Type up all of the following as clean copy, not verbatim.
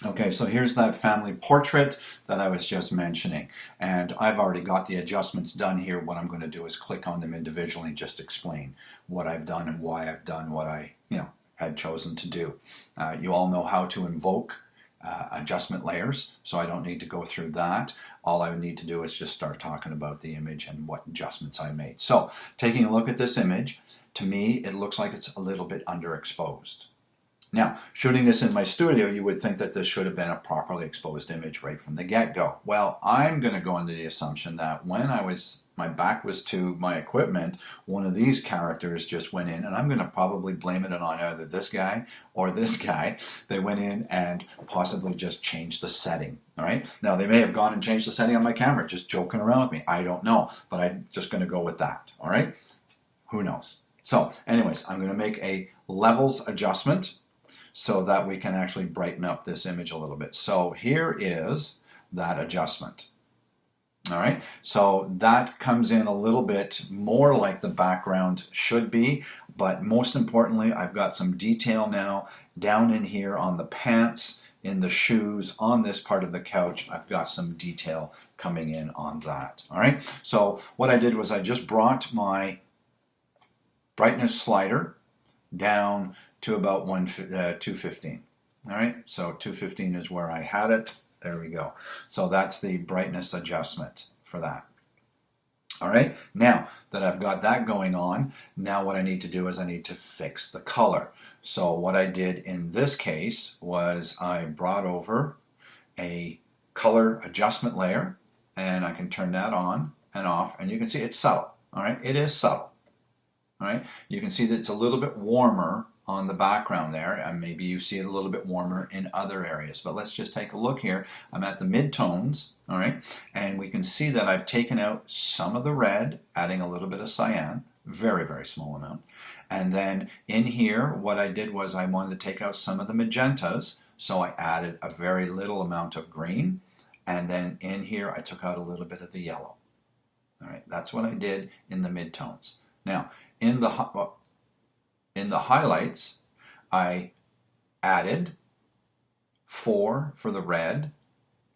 Okay, so here's that family portrait that I was just mentioning. And I've already got the adjustments done here. What I'm going to do is click on them individually and just explain what I've done and why I've done what I, had chosen to do. You all know how to invoke adjustment layers, so I don't need to go through that. All I would need to do is just start talking about the image and what adjustments I made. So, taking a look at this image, to me, it looks like it's a little bit underexposed. Now, shooting this in my studio, you would think that this should have been a properly exposed image right from the get-go. Well, I'm going to go under the assumption that when my back was to my equipment, one of these characters just went in, and I'm going to probably blame it on either this guy or this guy. They went in and possibly just changed the setting. All right. Now, they may have gone and changed the setting on my camera, just joking around with me. I don't know, but I'm just going to go with that. All right. Who knows? So, anyways, I'm going to make a levels adjustment so that we can actually brighten up this image a little bit. So here is that adjustment. All right, so that comes in a little bit more like the background should be, but most importantly, I've got some detail now down in here on the pants, in the shoes, on this part of the couch. I've got some detail coming in on that. All right, so what I did was I just brought my brightness slider down to about 215. All right, so 215 is where I had it. There we go. So that's the brightness adjustment for that. All right, now that I've got that going on, now what I need to do is I need to fix the color. So what I did in this case was I brought over a color adjustment layer, and I can turn that on and off, and you can see it's subtle. All right, it is subtle. All right, you can see that it's a little bit warmer on the background there, and maybe you see it a little bit warmer in other areas. But let's just take a look here. I'm at the mid-tones, all right, and we can see that I've taken out some of the red, adding a little bit of cyan, very, very small amount. And then in here, what I did was I wanted to take out some of the magentas, so I added a very little amount of green. And then in here, I took out a little bit of the yellow. All right, that's what I did in the mid-tones. Now, in the highlights, I added 4 for the red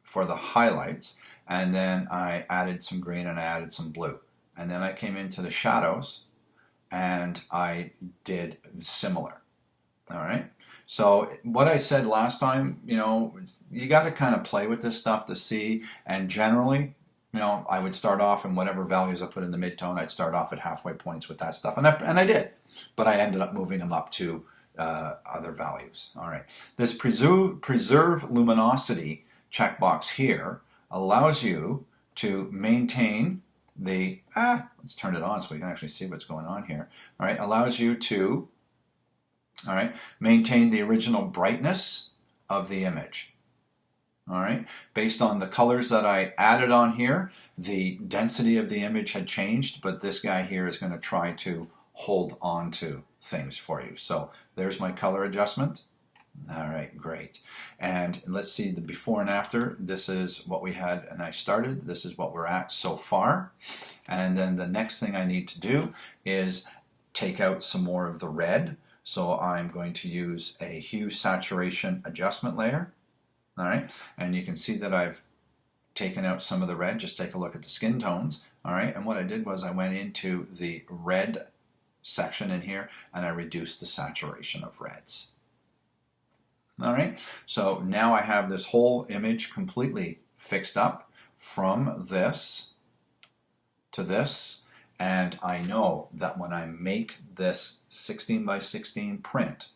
for the highlights, and then I added some green and I added some blue. And then I came into the shadows and I did similar. All right. So what I said last time, you got to kind of play with this stuff to see, and generally, I would start off, and whatever values I put in the mid-tone, I'd start off at halfway points with that stuff. And I did. But I ended up moving them up to other values. All right. This preserve luminosity checkbox here allows you to maintain the, let's turn it on so we can actually see what's going on here. All right. Allows you to, all right, maintain the original brightness of the image. All right, based on the colors that I added on here, the density of the image had changed, but this guy here is going to try to hold on to things for you. So there's my color adjustment. All right, great. And let's see the before and after. This is what we had and I started. This is what we're at so far. And then the next thing I need to do is take out some more of the red. So I'm going to use a hue saturation adjustment layer. All right, and you can see that I've taken out some of the red. Just take a look at the skin tones. All right, and what I did was I went into the red section in here and I reduced the saturation of reds. All right, so now I have this whole image completely fixed up from this to this, and I know that when I make this 16 by 16 print,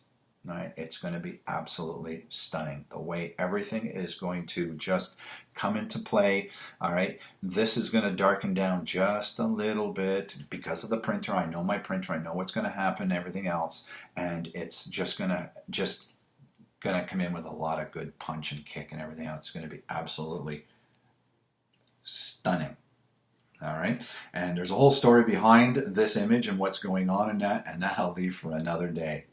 right, it's going to be absolutely stunning. The way everything is going to just come into play. All right, this is going to darken down just a little bit because of the printer. I know my printer. I know what's going to happen. Everything else, and it's just going to come in with a lot of good punch and kick and everything else. It's going to be absolutely stunning. All right, and there's a whole story behind this image and what's going on in that, and that I'll leave for another day.